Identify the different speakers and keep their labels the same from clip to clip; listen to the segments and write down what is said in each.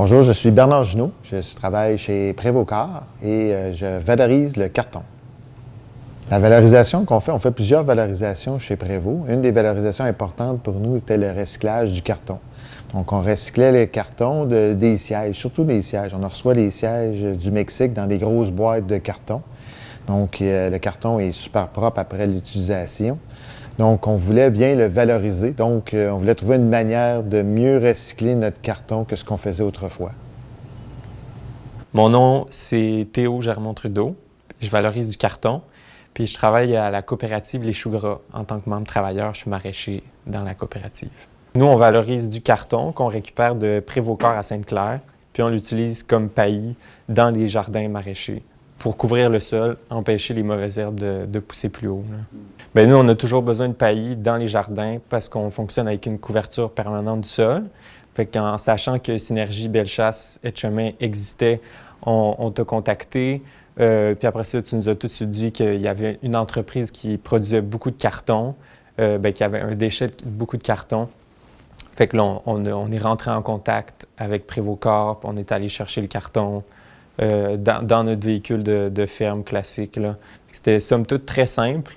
Speaker 1: Bonjour, je suis Bernard Junot. Je travaille chez Prévocor et je valorise le carton. La valorisation qu'on fait, on fait plusieurs valorisations chez Prévo. Une des valorisations importantes pour nous était le recyclage du carton. Donc, on recyclait les cartons des sièges, surtout des sièges. On reçoit les sièges du Mexique dans des grosses boîtes de carton. Donc, le carton est super propre après l'utilisation. Donc, on voulait bien le valoriser. Donc, on voulait trouver une manière de mieux recycler notre carton que ce qu'on faisait autrefois.
Speaker 2: Mon nom, c'est Théo Germont-Trudeau. Je valorise du carton. Puis je travaille à la coopérative Les Choux Gras. En tant que membre travailleur, je suis maraîcher dans la coopérative. Nous, on valorise du carton qu'on récupère de Prévocor à Sainte-Claire, puis on l'utilise comme paillis dans les jardins maraîchers pour couvrir le sol, empêcher les mauvaises herbes de pousser plus haut. Bien, nous, on a toujours besoin de paillis dans les jardins parce qu'on fonctionne avec une couverture permanente du sol. Fait qu'en sachant que Synergie Bellechasse et Chemin existait, on t'a contacté. Puis après ça, tu nous as tout de suite dit qu'il y avait une entreprise qui produisait beaucoup de carton, qui avait un déchet de beaucoup de carton. Fait que là, on est rentré en contact avec Prévocor, puis on est allé chercher le carton dans notre véhicule de ferme classique, là. C'était somme toute très simple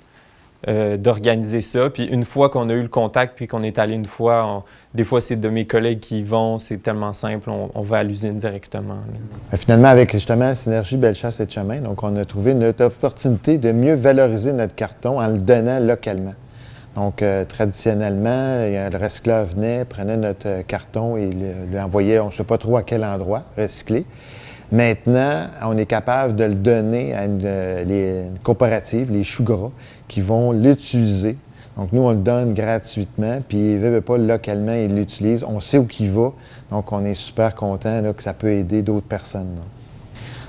Speaker 2: d'organiser ça. Puis une fois qu'on a eu le contact, puis qu'on est allé une fois, des fois c'est de mes collègues qui y vont, c'est tellement simple, on va à l'usine directement.
Speaker 1: Finalement, avec justement Synergie Bellechasse et Chemin, donc on a trouvé notre opportunité de mieux valoriser notre carton en le donnant localement. Donc, traditionnellement, le recycleur venait, prenait notre carton et l'envoyait, on ne sait pas trop à quel endroit, recycler. Maintenant, on est capable de le donner à une coopérative, les Choux Gras, qui vont l'utiliser. Donc, nous, on le donne gratuitement, puis il ne veut pas localement, il l'utilise. On sait où il va, donc on est super content là, que ça peut aider d'autres personnes, là.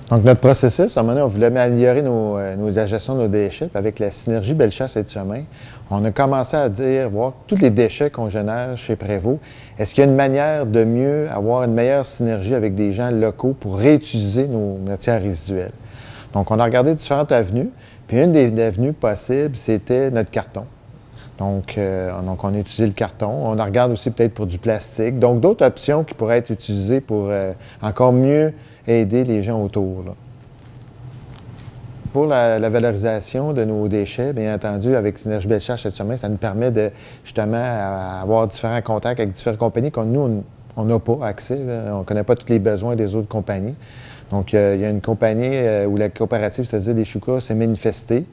Speaker 1: Donc, notre processus, à un moment donné, on voulait améliorer la gestion de nos déchets. Puis avec la Synergie Bellechasse et Chemin, on a commencé à voir tous les déchets qu'on génère chez Prévo. Est-ce qu'il y a une manière de mieux avoir une meilleure synergie avec des gens locaux pour réutiliser nos matières résiduelles? Donc, on a regardé différentes avenues. Puis une des avenues possibles, c'était notre carton. Donc, on a utilisé le carton. On en regarde aussi peut-être pour du plastique. Donc, d'autres options qui pourraient être utilisées pour encore mieux aider les gens autour, là. Pour la valorisation de nos déchets, bien entendu, avec Synergie Bellechasse et Chemin, ça nous permet de justement avoir différents contacts avec différentes compagnies que nous, on n'a pas accès. On ne connaît pas tous les besoins des autres compagnies. Donc, il y a une compagnie où la coopérative, c'est-à-dire des Choux Gras, s'est manifestée.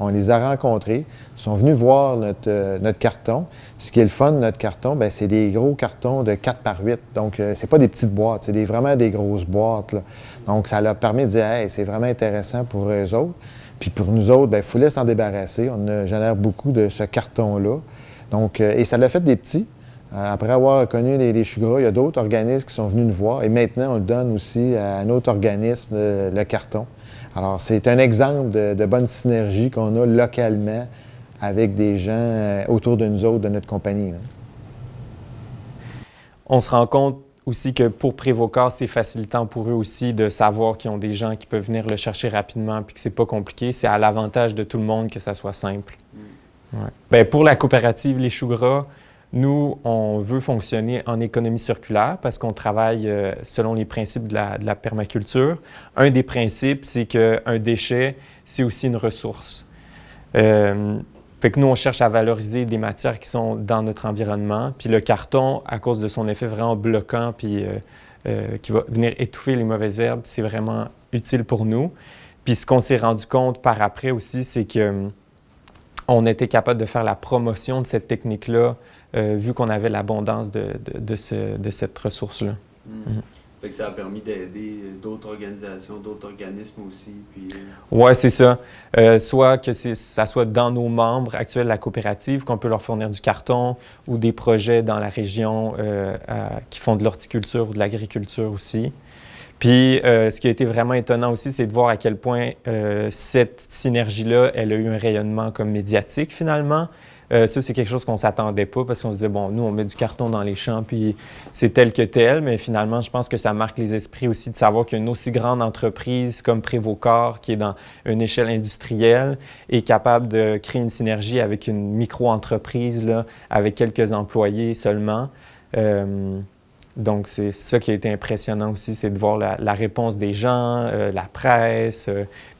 Speaker 1: On les a rencontrés, ils sont venus voir notre carton. Ce qui est le fun de notre carton, bien, c'est des gros cartons de 4 par 8. Donc, c'est pas des petites boîtes, c'est vraiment des grosses boîtes, là. Donc, ça leur permet de dire, hey, c'est vraiment intéressant pour eux autres. Puis pour nous autres, bien, il fallait s'en débarrasser. On génère beaucoup de ce carton-là. Donc, et ça l'a fait des petits. Après avoir connu les Choux Gras, il y a d'autres organismes qui sont venus nous voir. Et maintenant, on le donne aussi à un autre organisme, le carton. Alors, c'est un exemple de bonne synergie qu'on a localement avec des gens autour de nous autres, de notre compagnie, là.
Speaker 2: On se rend compte aussi que pour Prévocor, c'est facilitant pour eux aussi de savoir qu'ils ont des gens qui peuvent venir le chercher rapidement puis que c'est pas compliqué. C'est à l'avantage de tout le monde que ça soit simple. Ouais. Bien, pour la coopérative Les Choux Gras, nous, on veut fonctionner en économie circulaire parce qu'on travaille selon les principes de la permaculture. Un des principes, c'est qu'un déchet, c'est aussi une ressource. Fait que nous, on cherche à valoriser des matières qui sont dans notre environnement. Puis le carton, à cause de son effet vraiment bloquant puis qui va venir étouffer les mauvaises herbes, c'est vraiment utile pour nous. Puis ce qu'on s'est rendu compte par après aussi, c'est que on était capable de faire la promotion de cette technique-là vu qu'on avait l'abondance de cette ressource-là.
Speaker 3: Fait que ça a permis d'aider d'autres organisations, d'autres organismes aussi. Puis...
Speaker 2: Oui, c'est ça. Soit que ça soit dans nos membres actuels de la coopérative, qu'on peut leur fournir du carton, ou des projets dans la région qui font de l'horticulture ou de l'agriculture aussi. Puis, ce qui a été vraiment étonnant aussi, c'est de voir à quel point cette synergie-là, elle a eu un rayonnement comme médiatique finalement. Ça, c'est quelque chose qu'on ne s'attendait pas parce qu'on se disait, bon, nous, on met du carton dans les champs, puis c'est tel que tel. Mais finalement, je pense que ça marque les esprits aussi de savoir qu'une aussi grande entreprise comme Prévocor, qui est dans une échelle industrielle, est capable de créer une synergie avec une micro-entreprise, là, avec quelques employés seulement. Donc, c'est ça qui a été impressionnant aussi, c'est de voir la réponse des gens, la presse,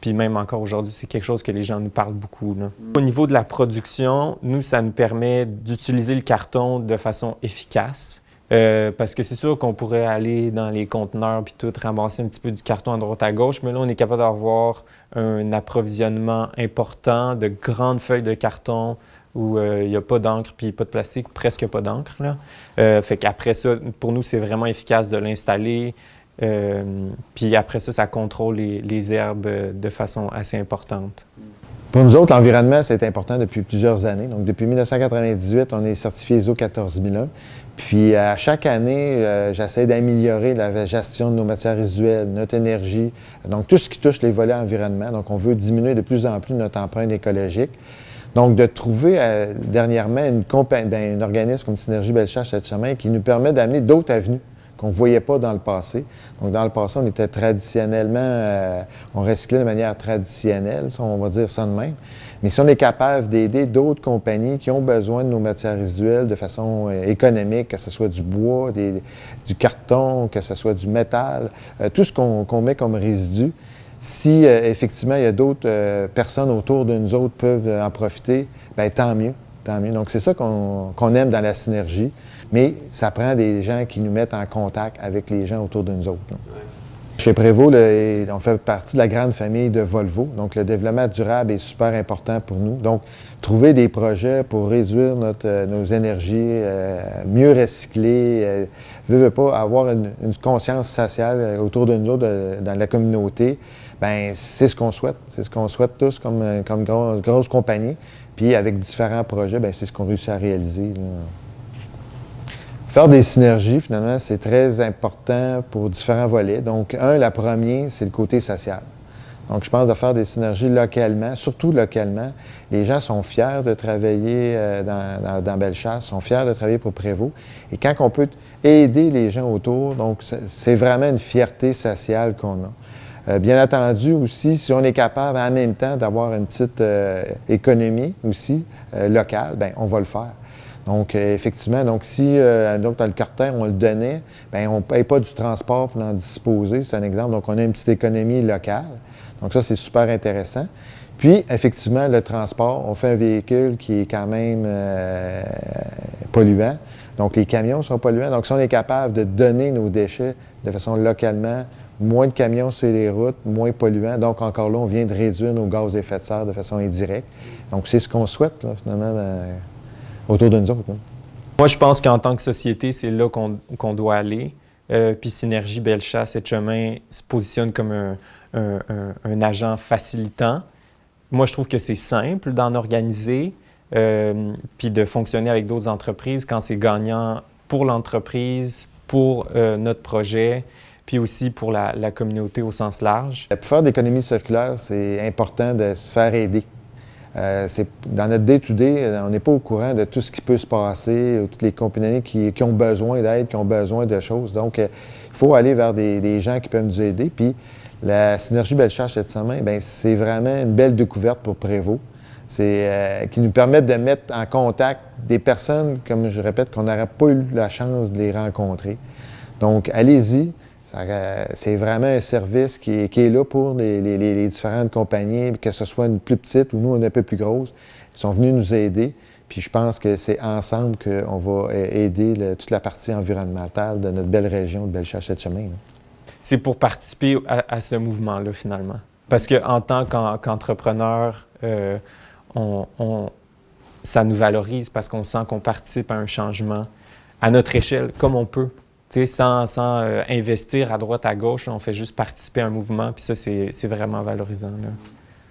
Speaker 2: puis même encore aujourd'hui, c'est quelque chose que les gens nous parlent beaucoup, là. Au niveau de la production, nous, ça nous permet d'utiliser le carton de façon efficace. Parce que c'est sûr qu'on pourrait aller dans les conteneurs puis tout, ramasser un petit peu du carton à droite à gauche, mais là, on est capable d'avoir un approvisionnement important de grandes feuilles de carton où il n'y a pas d'encre puis pas de plastique, presque pas d'encre, là. Fait qu'après ça, pour nous, c'est vraiment efficace de l'installer. Puis après ça, ça contrôle les herbes de façon assez importante.
Speaker 1: Pour nous autres, l'environnement, c'est important depuis plusieurs années. Donc, depuis 1998, on est certifié ISO 14001. Puis, à chaque année, j'essaie d'améliorer la gestion de nos matières résiduelles, notre énergie, donc tout ce qui touche les volets environnement. Donc, on veut diminuer de plus en plus notre empreinte écologique. Donc, de trouver dernièrement un organisme comme Synergie Bellechasse-Sept-Chemins qui nous permet d'amener d'autres avenues qu'on ne voyait pas dans le passé. Donc, dans le passé, on était traditionnellement, on recyclait de manière traditionnelle, on va dire ça de même. Mais si on est capable d'aider d'autres compagnies qui ont besoin de nos matières résiduelles de façon économique, que ce soit du bois, du carton, que ce soit du métal, tout ce qu'on met comme résidu, si effectivement il y a d'autres personnes autour de nous autres peuvent en profiter, bien tant mieux, tant mieux. Donc c'est ça qu'on aime dans la synergie, mais ça prend des gens qui nous mettent en contact avec les gens autour de nous autres. Chez Prévost, on fait partie de la grande famille de Volvo, donc le développement durable est super important pour nous. Donc trouver des projets pour réduire nos énergies, mieux recycler, veut pas avoir une conscience sociale autour de nous dans la communauté. Bien, c'est ce qu'on souhaite. C'est ce qu'on souhaite tous comme grosse compagnie. Puis avec différents projets, bien, c'est ce qu'on réussit à réaliser, là. Faire des synergies, finalement, c'est très important pour différents volets. Donc, la première, c'est le côté social. Donc, je pense de faire des synergies localement, surtout localement. Les gens sont fiers de travailler dans Bellechasse, sont fiers de travailler pour Prévost. Et quand on peut aider les gens autour, donc c'est vraiment une fierté sociale qu'on a. Bien entendu aussi, si on est capable en même temps d'avoir une petite économie aussi locale, bien, on va le faire. Donc, effectivement, donc si dans le carter, on le donnait, bien, on ne paye pas du transport pour en disposer, c'est un exemple. Donc, on a une petite économie locale. Donc, ça, c'est super intéressant. Puis, effectivement, le transport, on fait un véhicule qui est quand même polluant. Donc, les camions sont polluants. Donc, si on est capable de donner nos déchets de façon localement, moins de camions sur les routes, moins polluants. Donc, encore là, on vient de réduire nos gaz à effet de serre de façon indirecte. Donc, c'est ce qu'on souhaite, là, finalement, autour de nous autres. Hein.
Speaker 2: Moi, je pense qu'en tant que société, c'est là qu'on doit aller. Puis Synergie Bellechasse-Sept-Chemins se positionne comme un agent facilitant. Moi, je trouve que c'est simple d'en organiser, puis de fonctionner avec d'autres entreprises quand c'est gagnant pour l'entreprise, pour notre projet, puis aussi pour la communauté au sens large.
Speaker 1: Pour faire d'économie circulaire, c'est important de se faire aider. Dans notre day-to-day, on n'est pas au courant de tout ce qui peut se passer, toutes les compagnies qui ont besoin d'aide, qui ont besoin de choses. Donc, il faut aller vers des gens qui peuvent nous aider. Puis, la Synergie Bellechasse-Sept-Chemins, bien, c'est vraiment une belle découverte pour Prévost. C'est qui nous permet de mettre en contact des personnes, comme je répète, qu'on n'aurait pas eu la chance de les rencontrer. Donc, allez-y. C'est vraiment un service qui est là pour les différentes compagnies, que ce soit une plus petite ou nous, une un peu plus grosse. Ils sont venus nous aider. Puis je pense que c'est ensemble qu'on va aider toute la partie environnementale de notre belle région de Bellechasse-Sept-Chemins.
Speaker 2: C'est pour participer à ce mouvement-là, finalement. Parce qu'en tant qu'entrepreneur, ça nous valorise parce qu'on sent qu'on participe à un changement à notre échelle, comme on peut. Sans investir à droite, à gauche, on fait juste participer à un mouvement, puis ça, c'est vraiment valorisant, là.